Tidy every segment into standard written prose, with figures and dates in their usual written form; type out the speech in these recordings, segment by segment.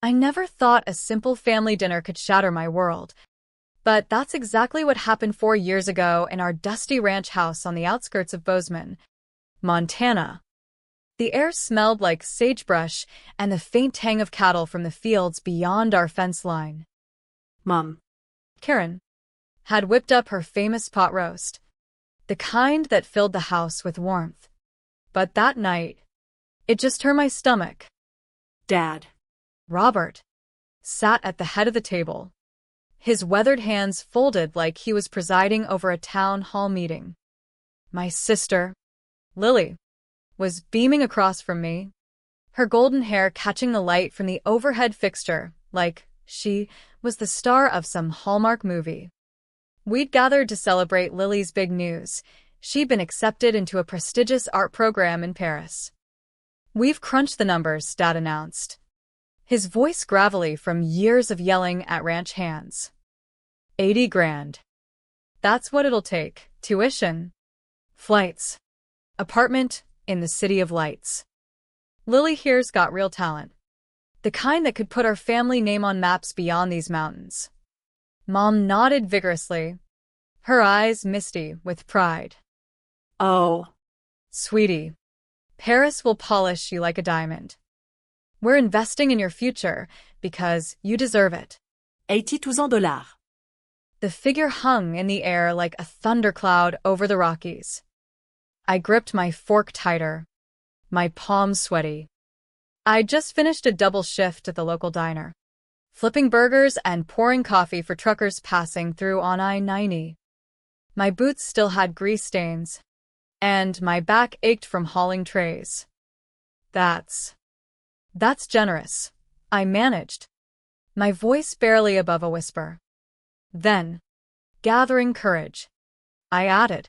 I never thought a simple family dinner could shatter my world. But that's exactly what happened 4 years ago in our dusty ranch house on the outskirts of Bozeman, Montana. The air smelled like sagebrush and the faint tang of cattle from the fields beyond our fence line. Mom. Karen had whipped up her famous pot roast, the kind that filled the house with warmth. But that night, it just turned my stomach. Dad. Robert sat at the head of the table, his weathered hands folded like he was presiding over a town hall meeting. My sister, Lily, was beaming across from me, her golden hair catching the light from the overhead fixture like she was the star of some Hallmark movie. We'd gathered to celebrate Lily's big news. She'd been accepted into a prestigious art program in Paris. "We've crunched the numbers," Dad announced, his voice gravelly from years of yelling at ranch hands. 80 grand. That's what it'll take. Tuition, flights, apartment in the City of Lights. Lily here's got real talent. The kind that could put our family name on maps beyond these mountains. Mom nodded vigorously, her eyes misty with pride. Oh. Sweetie, Paris will polish you like a diamond. We're investing in your future because you deserve it. $82,000. The figure hung in the air like a thundercloud over the Rockies. I gripped my fork tighter, my palms sweaty. I'd just finished a double shift at the local diner, flipping burgers and pouring coffee for truckers passing through on I-90. My boots still had grease stains, and my back ached from hauling trays. That's generous, I managed, my voice barely above a whisper. Then, gathering courage, I added,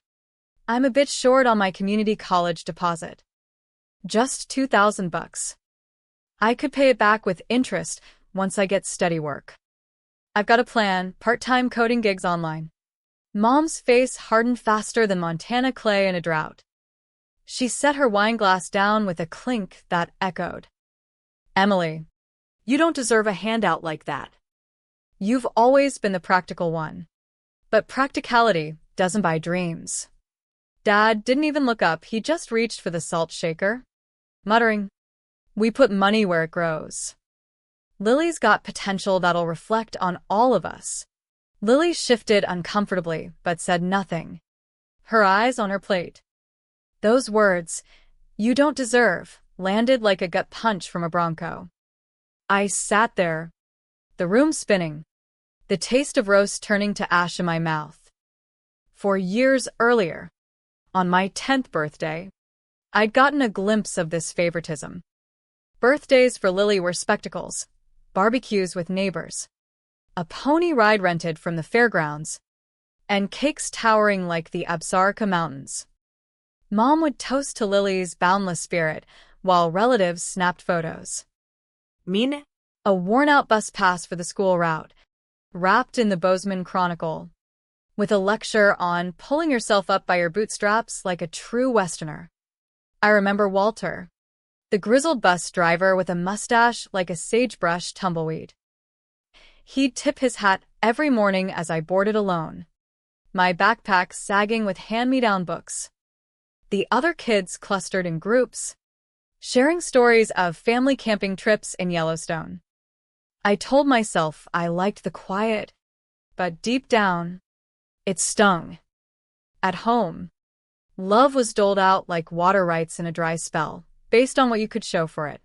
I'm a bit short on my community college deposit. Just $2,000. I could pay it back with interest once I get steady work. I've got a plan, part-time coding gigs online. Mom's face hardened faster than Montana clay in a drought. She set her wine glass down with a clink that echoed. Emily, you don't deserve a handout like that. You've always been the practical one. But practicality doesn't buy dreams. Dad didn't even look up, he just reached for the salt shaker, muttering, We put money where it grows. Lily's got potential that'll reflect on all of us. Lily shifted uncomfortably, but said nothing, her eyes on her plate. Those words, you don't deserve, landed like a gut punch from a bronco. I sat there, the room spinning, the taste of roast turning to ash in my mouth. 4 years earlier, on my 10th birthday, I'd gotten a glimpse of this favoritism. Birthdays for Lily were spectacles, barbecues with neighbors, a pony ride rented from the fairgrounds, and cakes towering like the Absarka Mountains. Mom would toast to Lily's boundless spirit while relatives snapped photos. Mine? A worn-out bus pass for the school route, wrapped in the Bozeman Chronicle, with a lecture on pulling yourself up by your bootstraps like a true Westerner. I remember Walter, the grizzled bus driver with a mustache like a sagebrush tumbleweed. He'd tip his hat every morning as I boarded alone, my backpack sagging with hand-me-down books. The other kids clustered in groups, sharing stories of family camping trips in Yellowstone. I told myself I liked the quiet, but deep down, it stung. At home, love was doled out like water rights in a dry spell, based on what you could show for it.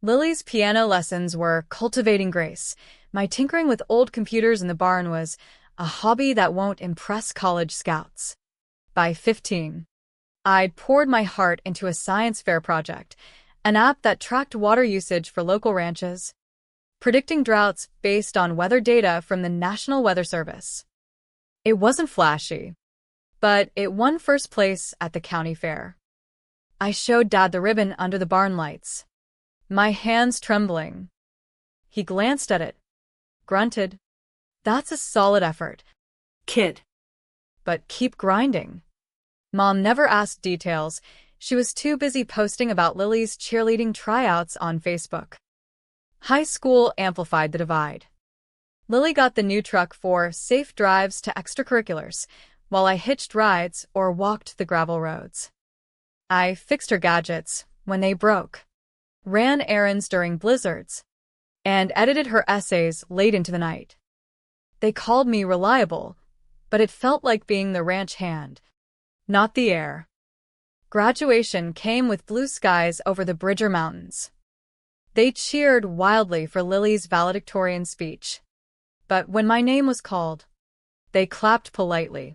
Lily's piano lessons were cultivating grace. My tinkering with old computers in the barn was a hobby that won't impress college scouts. By 15, I'd poured my heart into a science fair project, an app that tracked water usage for local ranches, predicting droughts based on weather data from the National Weather Service. It wasn't flashy, but it won first place at the county fair. I showed Dad the ribbon under the barn lights, my hands trembling. He glanced at it, grunted, That's a solid effort, kid. But keep grinding. Mom never asked details. She was too busy posting about Lily's cheerleading tryouts on Facebook. High school amplified the divide. Lily got the new truck for safe drives to extracurriculars, while I hitched rides or walked the gravel roads. I fixed her gadgets when they broke, ran errands during blizzards, and edited her essays late into the night. They called me reliable, but it felt like being the ranch hand, not the heir. Graduation came with blue skies over the Bridger Mountains. They cheered wildly for Lily's valedictorian speech. But when my name was called, they clapped politely.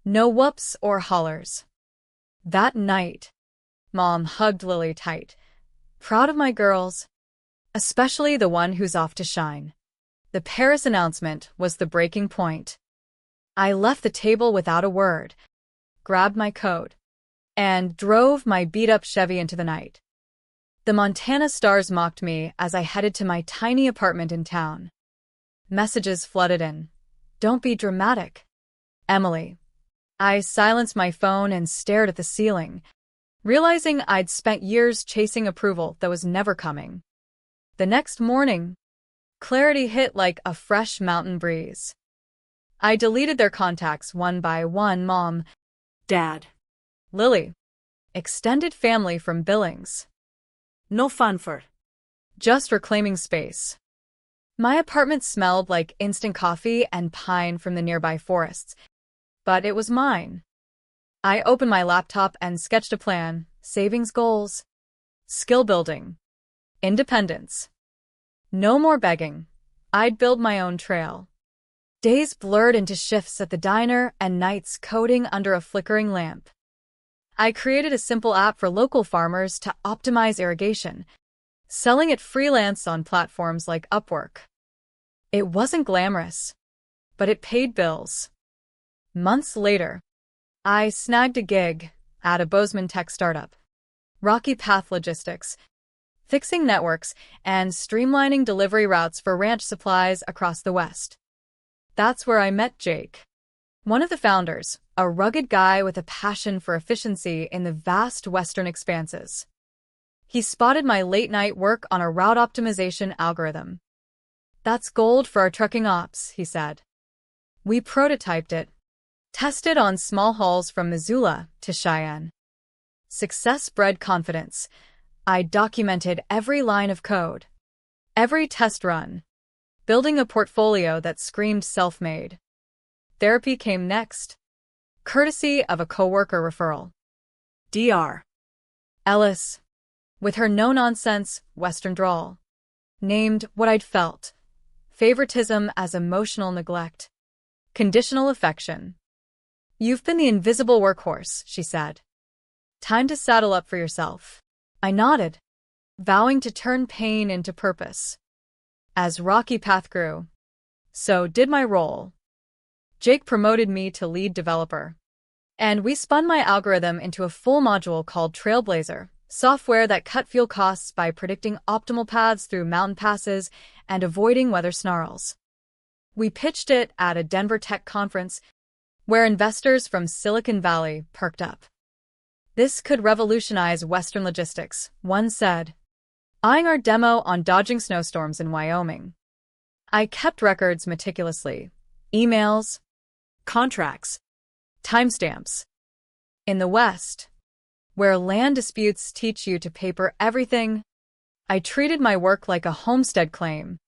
No whoops or hollers. That night, Mom hugged Lily tight, proud of my girls, especially the one who's off to shine. The Paris announcement was the breaking point. I left the table without a word, grabbed my coat, and drove my beat-up Chevy into the night. The Montana stars mocked me as I headed to my tiny apartment in town. Messages flooded in. Don't be dramatic, Emily. I silenced my phone and stared at the ceiling, realizing I'd spent years chasing approval that was never coming. The next morning, clarity hit like a fresh mountain breeze. I deleted their contacts one by one: Mom, Dad. Lily, extended family from Billings. No Funford. Just reclaiming space. My apartment smelled like instant coffee and pine from the nearby forests, but it was mine. I opened my laptop and sketched a plan: savings goals, skill building, independence. No more begging. I'd build my own trail. Days blurred into shifts at the diner and nights coding under a flickering lamp. I created a simple app for local farmers to optimize irrigation, selling it freelance on platforms like Upwork. It wasn't glamorous, but it paid bills. Months later, I snagged a gig at a Bozeman tech startup. Rocky Path Logistics, fixing networks and streamlining delivery routes for ranch supplies across the West. That's where I met Jake, one of the founders, a rugged guy with a passion for efficiency in the vast Western expanses. He spotted my late-night work on a route optimization algorithm. That's gold for our trucking ops, he said. We prototyped it, tested on small hauls from Missoula to Cheyenne. Success bred confidence. I documented every line of code, every test run, building a portfolio that screamed self-made. Therapy came next, courtesy of a coworker referral. Dr. Ellis, with her no-nonsense Western drawl, named what I'd felt: favoritism as emotional neglect, conditional affection. You've been the invisible workhorse, she said. Time to saddle up for yourself. I nodded, vowing to turn pain into purpose. As Rocky Path grew, so did my role. Jake promoted me to lead developer, and we spun my algorithm into a full module called Trailblazer, software that cut fuel costs by predicting optimal paths through mountain passes and avoiding weather snarls. We pitched it at a Denver tech conference where investors from Silicon Valley perked up. This could revolutionize Western logistics, one said, eyeing our demo on dodging snowstorms in Wyoming. I kept records meticulously: emails, contracts, timestamps. In the West, where land disputes teach you to paper everything, I treated my work like a homestead claim.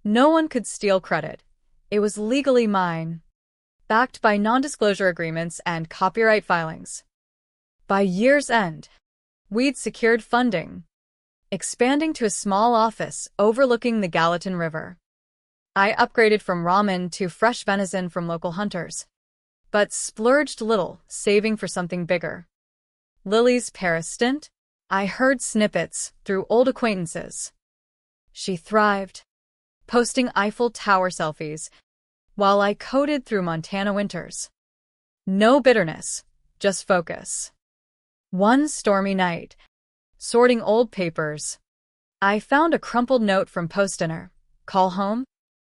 No one could steal credit. It was legally mine, backed by non-disclosure agreements and copyright filings. By year's end, we'd secured funding, expanding to a small office overlooking the Gallatin River. I upgraded from ramen to fresh venison from local hunters, but splurged little, saving for something bigger. Lily's Paris stint? I heard snippets through old acquaintances. She thrived, posting Eiffel Tower selfies, while I coded through Montana winters. No bitterness, just focus. One stormy night, sorting old papers, I found a crumpled note from post-dinner. Call home?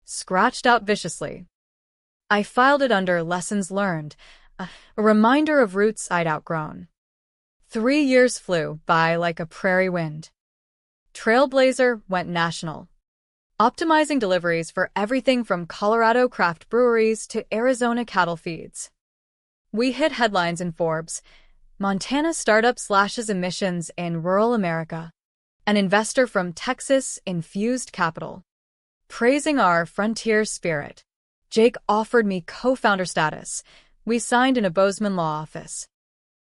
Scratched out viciously. I filed it under lessons learned, a reminder of roots I'd outgrown. 3 years flew by like a prairie wind. Trailblazer went national, optimizing deliveries for everything from Colorado craft breweries to Arizona cattle feeds. We hit headlines in Forbes. Montana startup slashes emissions in rural America. An investor from Texas infused capital. Praising our frontier spirit. Jake offered me co-founder status. We signed in a Bozeman law office.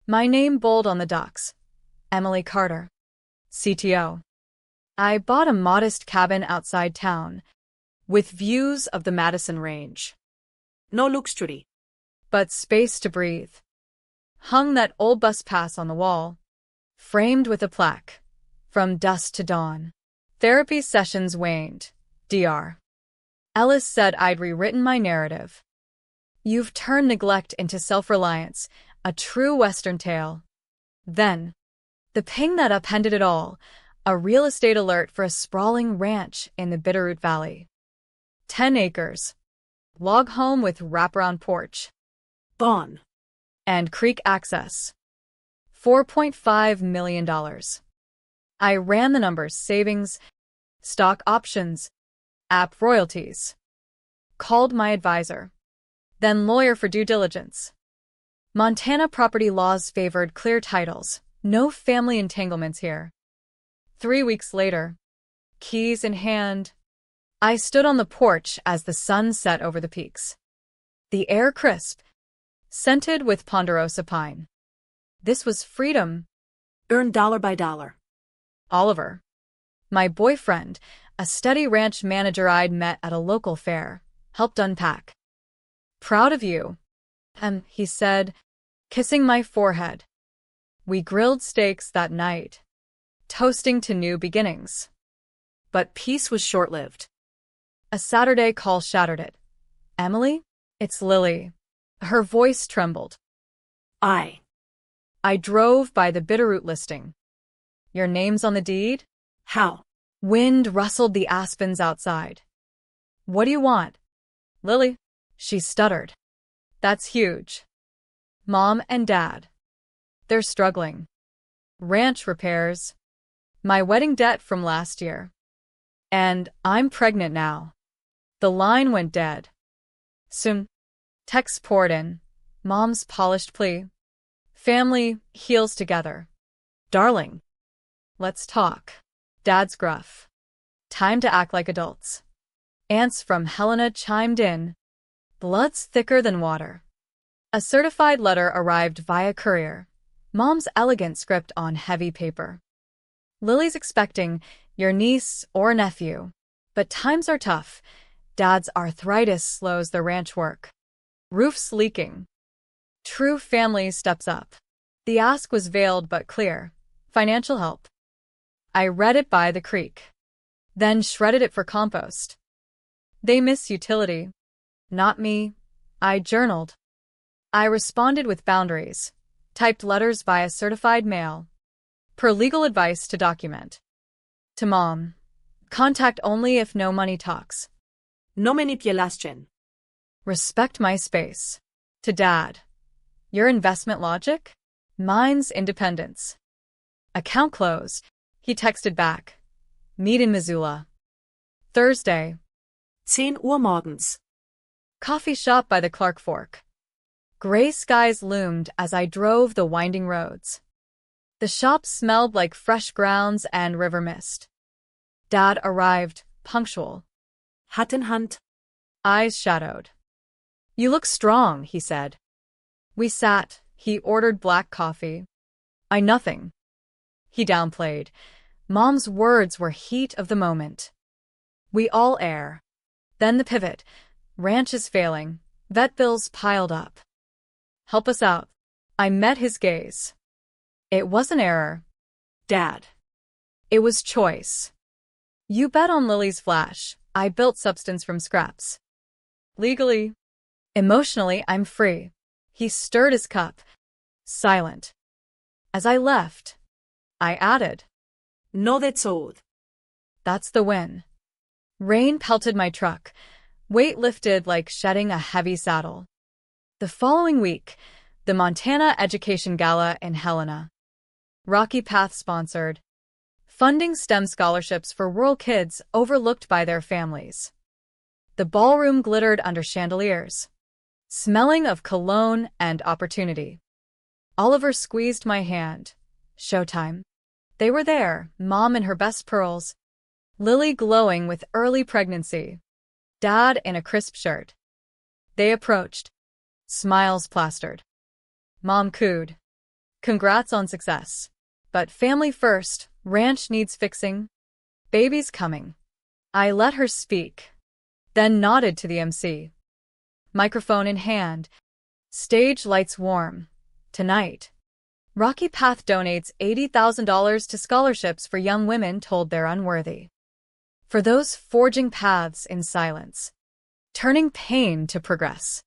My name bold on the docs. Emily Carter, CTO. I bought a modest cabin outside town, with views of the Madison Range. No luxury. But space to breathe. Hung that old bus pass on the wall, framed with a plaque, from dusk to dawn. Therapy sessions waned. Dr. Ellis said I'd rewritten my narrative. You've turned neglect into self-reliance, a true Western tale. Then, the ping that upended it all, a real estate alert for a sprawling ranch in the Bitterroot Valley. 10 acres. Log home with wraparound porch. Gone. And creek access. $4.5 million. I ran the numbers, savings, stock options, app royalties. Called my advisor, then lawyer for due diligence. Montana property laws favored clear titles, no family entanglements here. 3 weeks later, keys in hand, I stood on the porch as the sun set over the peaks. The air crisp, scented with ponderosa pine. This was freedom. Earned dollar by dollar. Oliver, my boyfriend, a steady ranch manager I'd met at a local fair, helped unpack. Proud of you, he said, kissing my forehead. We grilled steaks that night, toasting to new beginnings. But peace was short-lived. A Saturday call shattered it. Emily? It's Lily. Her voice trembled. I drove by the Bitterroot listing. Your name's on the deed? How? Wind rustled the aspens outside. What do you want? Lily, she stuttered. That's huge. Mom and Dad. They're struggling. Ranch repairs. My wedding debt from last year. And I'm pregnant now. The line went dead. Soon, texts poured in. Mom's polished plea. Family heals together. Darling, let's talk. Dad's gruff. Time to act like adults. Aunts from Helena chimed in. Blood's thicker than water. A certified letter arrived via courier. Mom's elegant script on heavy paper. Lily's expecting your niece or nephew. But times are tough. Dad's arthritis slows the ranch work. Roof's leaking. True family steps up. The ask was veiled but clear. Financial help. I read it by the creek. Then shredded it for compost. They miss utility. Not me. I journaled. I responded with boundaries. Typed letters via certified mail. Per legal advice to document. To Mom. Contact only if no money talks. No manipulation. Respect my space. To Dad. Your investment logic? Mine's independence. Account close. He texted back. Meet in Missoula. Thursday. 10 Uhr morgens. Coffee shop by the Clark Fork. Gray skies loomed as I drove the winding roads. The shop smelled like fresh grounds and river mist. Dad arrived, punctual. Hand in hand. Eyes shadowed. You look strong, he said. We sat. He ordered black coffee. I nothing. He downplayed. Mom's words were heat of the moment. We all err. Then the pivot. Ranch is failing. Vet bills piled up. Help us out. I met his gaze. It wasn't error. Dad. It was choice. You bet on Lily's flash. I built substance from scraps. Legally. Emotionally, I'm free. He stirred his cup. Silent. As I left, I added. No, that's old. That's the win. Rain pelted my truck. Weight lifted like shedding a heavy saddle. The following week, the Montana Education Gala in Helena. Rocky Path sponsored. funding STEM scholarships for rural kids overlooked by their families. The ballroom glittered under chandeliers, smelling of cologne and opportunity. Oliver squeezed my hand. Showtime. They were there, Mom in her best pearls, Lily glowing with early pregnancy, Dad in a crisp shirt. They approached, smiles plastered. Mom cooed. Congrats on success. But family first, ranch needs fixing. Baby's coming. I let her speak, then nodded to the MC. Microphone in hand. Stage lights warm. Tonight. Rocky Path donates $80,000 to scholarships for young women told they're unworthy. For those forging paths in silence, turning pain to progress.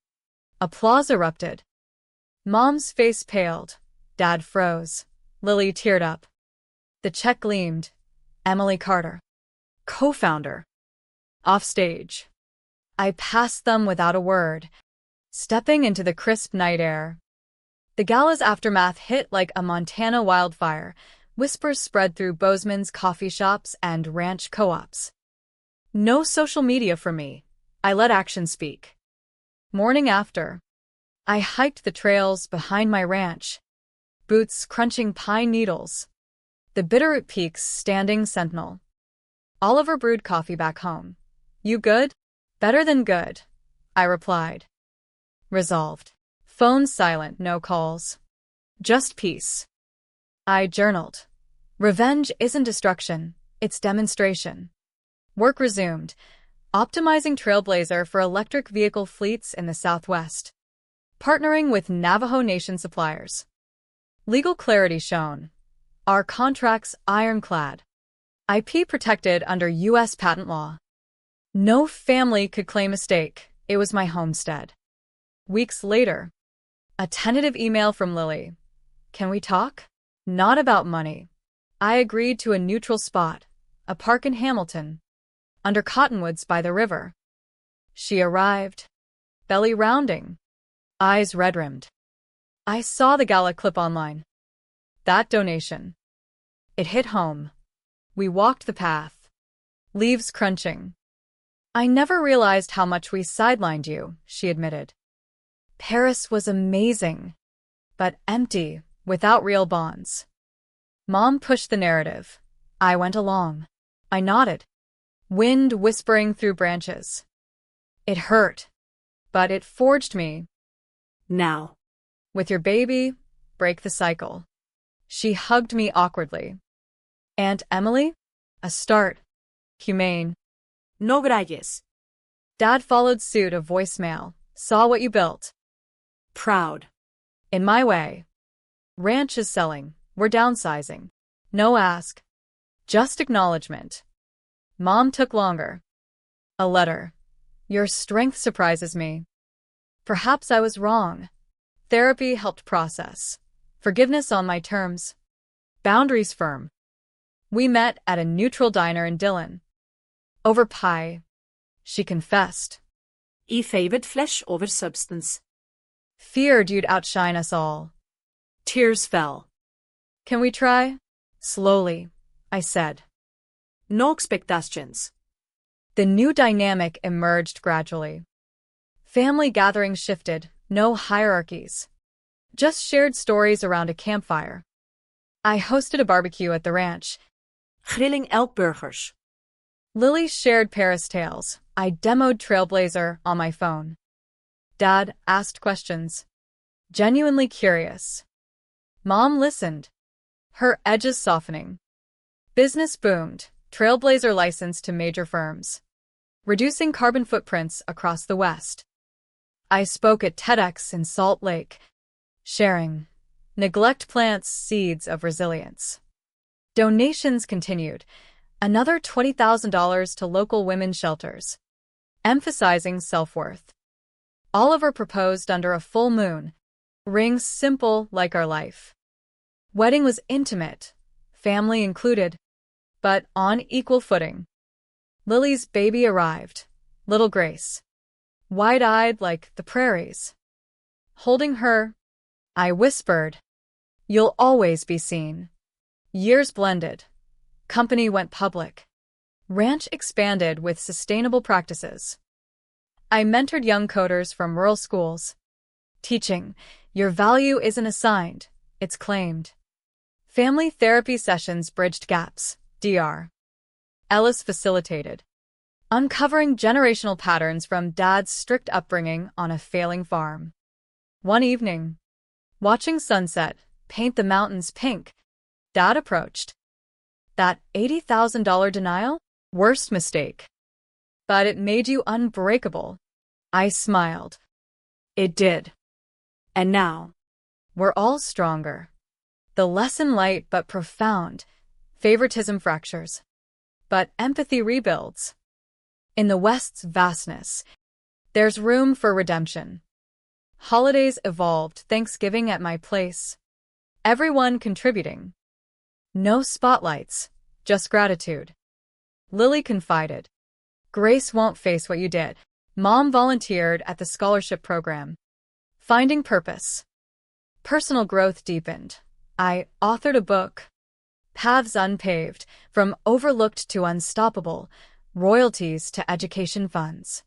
Applause erupted. Mom's face paled. Dad froze. Lily teared up. The check gleamed. Emily Carter, co-founder. Offstage. I passed them without a word, stepping into the crisp night air. The gala's aftermath hit like a Montana wildfire. Whispers spread through Bozeman's coffee shops and ranch co-ops. No social media for me. I let action speak. Morning after, I hiked the trails behind my ranch, boots crunching pine needles, the Bitterroot Peaks standing sentinel. Oliver brewed coffee back home. You good? Better than good, I replied. Resolved. Phone silent, no calls. Just peace. I journaled. Revenge isn't destruction, it's demonstration. Work resumed. Optimizing Trailblazer for electric vehicle fleets in the Southwest. Partnering with Navajo Nation suppliers. Legal clarity shown. Our contracts ironclad. IP protected under U.S. patent law. No family could claim a stake. It was my homestead. Weeks later, a tentative email from Lily. Can we talk? Not about money. I agreed to a neutral spot, a park in Hamilton, under cottonwoods by the river. She arrived, belly rounding, eyes red-rimmed. I saw the gala clip online. That donation. It hit home. We walked the path, leaves crunching. I never realized how much we sidelined you, she admitted. Paris was amazing, but empty, without real bonds. Mom pushed the narrative. I went along. I nodded. Wind whispering through branches. It hurt, but it forged me. Now. With your baby, break the cycle. She hugged me awkwardly. Aunt Emily? A start. Humane. No gracias. Dad followed suit, a voicemail. Saw what you built. Proud. In my way. Ranch is selling. We're downsizing. No ask. Just acknowledgement. Mom took longer. A letter. Your strength surprises me. Perhaps I was wrong. Therapy helped process. Forgiveness on my terms. Boundaries firm. We met at a neutral diner in Dillon. Over pie. She confessed. I favored flesh over substance. Feared you'd outshine us all. Tears fell. Can we try? Slowly, I said. No expectations. The new dynamic emerged gradually. Family gatherings shifted, no hierarchies. Just shared stories around a campfire. I hosted a barbecue at the ranch. Grilling elkburgers. Lily shared Paris tales. I demoed Trailblazer on my phone. Dad asked questions. Genuinely curious. Mom listened. Her edges softening. Business boomed. Trailblazer licensed to major firms. Reducing carbon footprints across the West. I spoke at TEDx in Salt Lake. Sharing. Neglect plants seeds of resilience. Donations continued. Another $20,000 to local women's shelters. Emphasizing self-worth. Oliver proposed under a full moon. Rings simple like our life. Wedding was intimate, family included, but on equal footing. Lily's baby arrived, little Grace. Wide-eyed like the prairies. Holding her, I whispered, you'll always be seen. Years blended. Company went public. Ranch expanded with sustainable practices. I mentored young coders from rural schools. Teaching, your value isn't assigned, it's claimed. Family therapy sessions bridged gaps, Dr. Ellis facilitated. Uncovering generational patterns from Dad's strict upbringing on a failing farm. One evening, watching sunset paint the mountains pink, Dad approached. That $80,000 denial? Worst mistake. But it made you unbreakable. I smiled. It did. And now, We're all stronger. The lesson light but profound. Favoritism fractures. But empathy rebuilds. In the West's vastness, there's room for redemption. Holidays evolved, Thanksgiving at my place. Everyone contributing. No spotlights, just gratitude. Lily confided. Grace won't face what you did. Mom volunteered at the scholarship program. Finding purpose. Personal growth deepened. I authored a book. Paths Unpaved, from overlooked to unstoppable, royalties to education funds.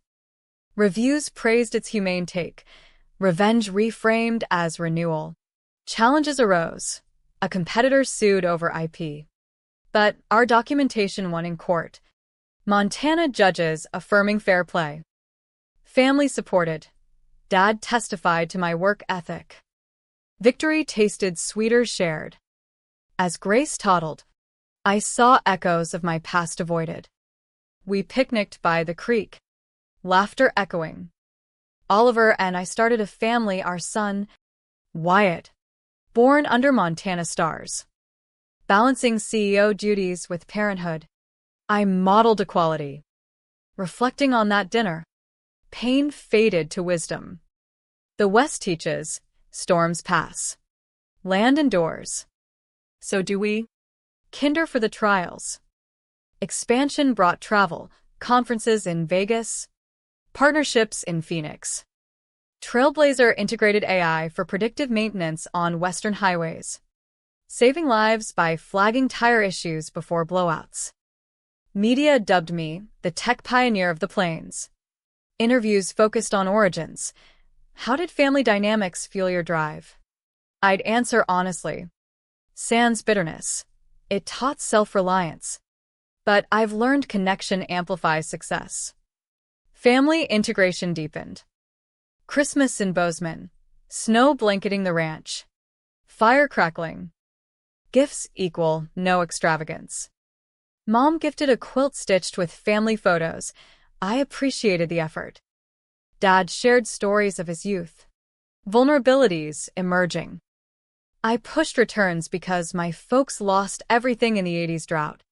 Reviews praised its humane take. Revenge reframed as renewal. Challenges arose. A competitor sued over IP. But our documentation won in court. Montana judges affirming fair play. Family supported. Dad testified to my work ethic. Victory tasted sweeter shared. As Grace toddled, I saw echoes of my past avoided. We picnicked by the creek, laughter echoing. Oliver and I started a family, our son, Wyatt, born under Montana stars. Balancing CEO duties with parenthood, I modeled equality. Reflecting on that dinner, pain faded to wisdom. The West teaches, storms pass. Land endures. So do we. Kinder for the trials. Expansion brought travel, conferences in Vegas, partnerships in Phoenix. Trailblazer integrated AI for predictive maintenance on Western highways, saving lives by flagging tire issues before blowouts. Media dubbed me the tech pioneer of the plains. Interviews focused on origins. How did family dynamics fuel your drive? I'd answer honestly. Sans bitterness. It taught self-reliance. But I've learned connection amplifies success. Family integration deepened. Christmas in Bozeman. Snow blanketing the ranch. Fire crackling. Gifts equal no extravagance. Mom gifted a quilt stitched with family photos. I appreciated the effort. Dad shared stories of his youth. Vulnerabilities emerging. I pushed returns because my folks lost everything in the 80s drought.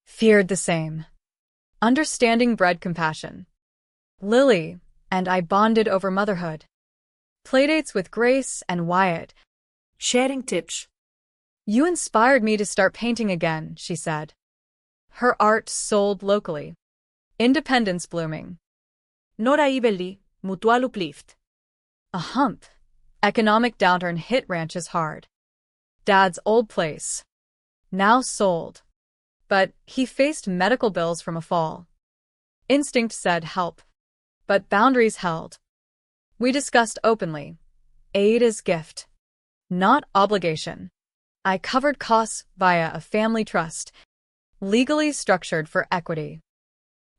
Feared the same. Understanding bred compassion. Lily and I bonded over motherhood. Playdates with Grace and Wyatt. sharing tips. You inspired me to start painting again, she said. Her art sold locally. Independence blooming. Nora Ibeli, mutual uplift. A hump. Economic downturn hit ranches hard. Dad's old place. Now sold. But he faced medical bills from a fall. Instinct said help. But boundaries held. We discussed openly. Aid is gift. Not obligation. I covered costs via a family trust, legally structured for equity.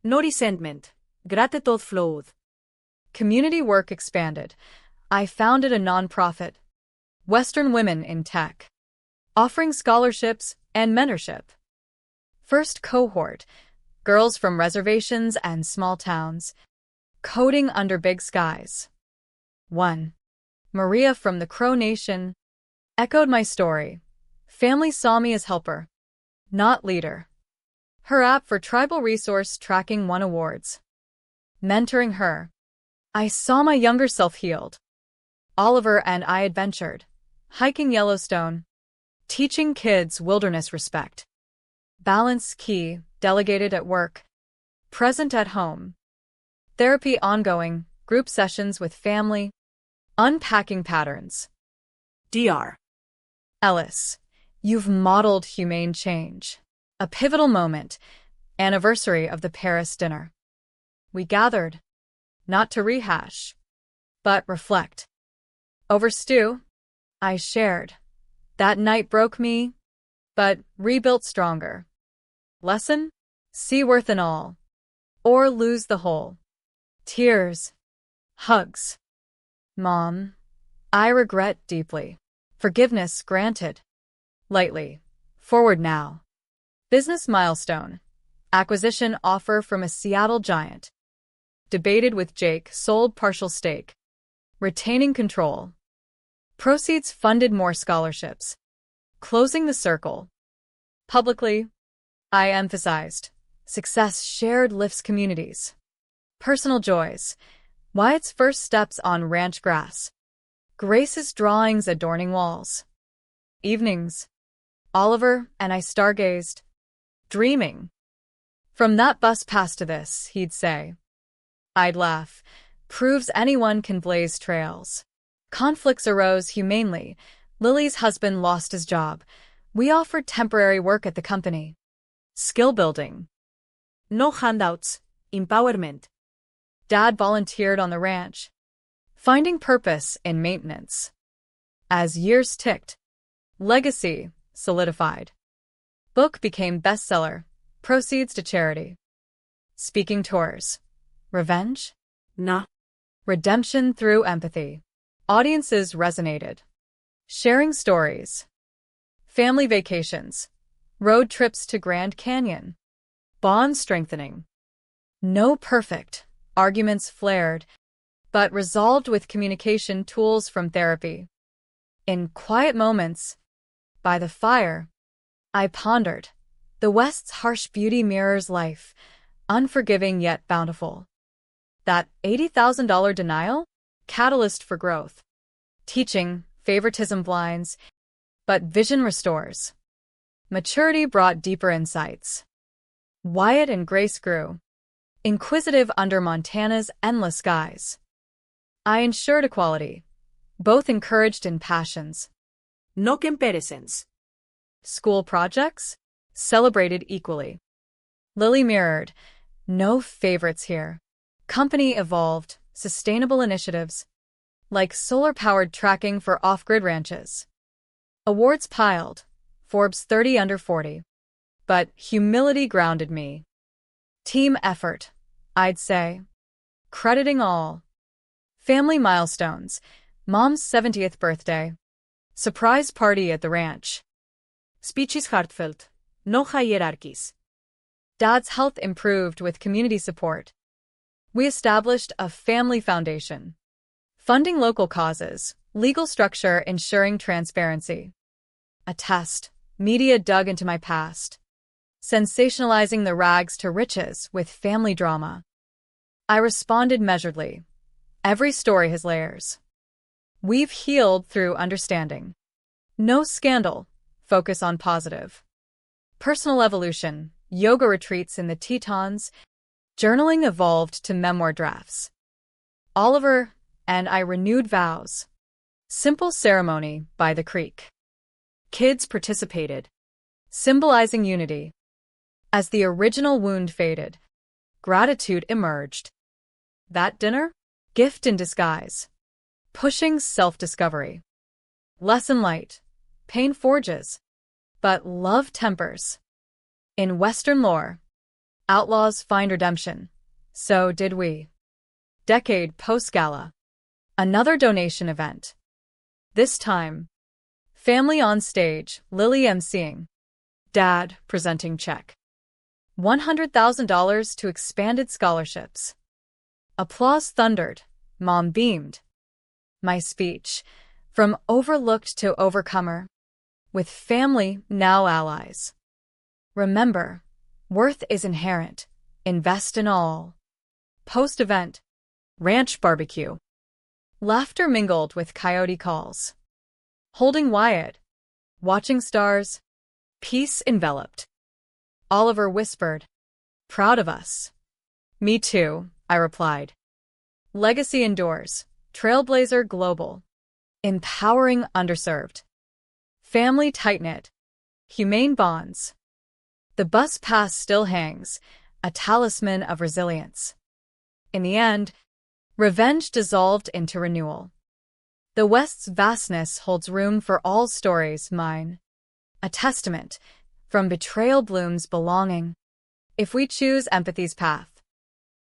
No resentment. Gratitude flowed. Community work expanded. I founded a nonprofit, Western Women in Tech, offering scholarships and mentorship. First cohort, girls from reservations and small towns, coding under big skies. 1. Maria from the Crow Nation echoed my story. Family saw me as helper, not leader. Her app for tribal resource tracking won awards. Mentoring her, I saw my younger self healed. Oliver and I adventured, hiking Yellowstone, teaching kids wilderness respect. Balance key, delegated at work, present at home. Therapy ongoing, group sessions with family, unpacking patterns. Dr. Ellis, you've modeled humane change. A pivotal moment, anniversary of the Paris dinner. We gathered, not to rehash, but reflect. Over stew, I shared. That night broke me, but rebuilt stronger. Lesson? See worth in all, or lose the whole. Tears. Hugs. Mom, I regret deeply. Forgiveness granted. Lightly. Forward now. Business milestone. Acquisition offer from a Seattle giant. Debated with Jake, sold partial stake. Retaining control. Proceeds funded more scholarships. Closing the circle. Publicly, I emphasized. Success shared lifts communities. Personal joys. Wyatt's first steps on ranch grass. Grace's drawings adorning walls. Evenings. Oliver and I stargazed. Dreaming. From that bus pass to this, he'd say. I'd laugh. Proves anyone can blaze trails. Conflicts arose humanely. Lily's husband lost his job. We offered temporary work at the company. Skill building. No handouts. Empowerment. Dad volunteered on the ranch. Finding purpose in maintenance. As years ticked, legacy solidified. Book became bestseller. Proceeds to charity. Speaking tours. Revenge? Nah. Redemption through empathy. Audiences resonated. Sharing stories. Family vacations. Road trips to Grand Canyon. Bond strengthening. No perfect. Arguments flared, but resolved with communication tools from therapy. In quiet moments, by the fire, I pondered. The West's harsh beauty mirrors life, unforgiving yet bountiful. That $80,000 denial? Catalyst for growth. Teaching, favoritism blinds, but vision restores. Maturity brought deeper insights. Wyatt and Grace grew, inquisitive under Montana's endless skies. I ensured equality, both encouraged in passions. No comparisons. School projects? Celebrated equally. Lily mirrored, no favorites here. Company evolved, sustainable initiatives, like solar-powered tracking for off-grid ranches. Awards piled, Forbes 30 under 40. But humility grounded me. Team effort, I'd say. Crediting all. Family milestones. Mom's 70th birthday. Surprise party at the ranch. Speeches heartfelt. No hierarchies. Dad's health improved with community support. We established a family foundation. Funding local causes, legal structure ensuring transparency. A test. Media dug into my past. Sensationalizing the rags to riches with family drama. I responded measuredly. Every story has layers. We've healed through understanding. No scandal. Focus on positive. Personal evolution. Yoga retreats in the Tetons. Journaling evolved to memoir drafts. Oliver and I renewed vows. Simple ceremony by the creek. Kids participated, symbolizing unity. As the original wound faded, gratitude emerged. That dinner? Gift in disguise. Pushing self-discovery. Lesson light. Pain forges, but love tempers. In Western lore, outlaws find redemption. So did we. Decade post-gala. Another donation event. This time, family on stage, Lily emceeing. Dad presenting check. $100,000 to expanded scholarships. Applause thundered. Mom beamed. My speech, from overlooked to overcomer, with family now allies. Remember, worth is inherent. Invest in all. Post-event, ranch barbecue. Laughter mingled with coyote calls. Holding Wyatt. Watching stars. Peace enveloped. Oliver whispered, proud of us. Me too, I replied. Legacy endures. Trailblazer global. Empowering underserved. Family tight-knit. Humane bonds. The bus pass still hangs, a talisman of resilience. In the end, revenge dissolved into renewal. The West's vastness holds room for all stories, mine. A testament, from betrayal blooms belonging. If we choose empathy's path,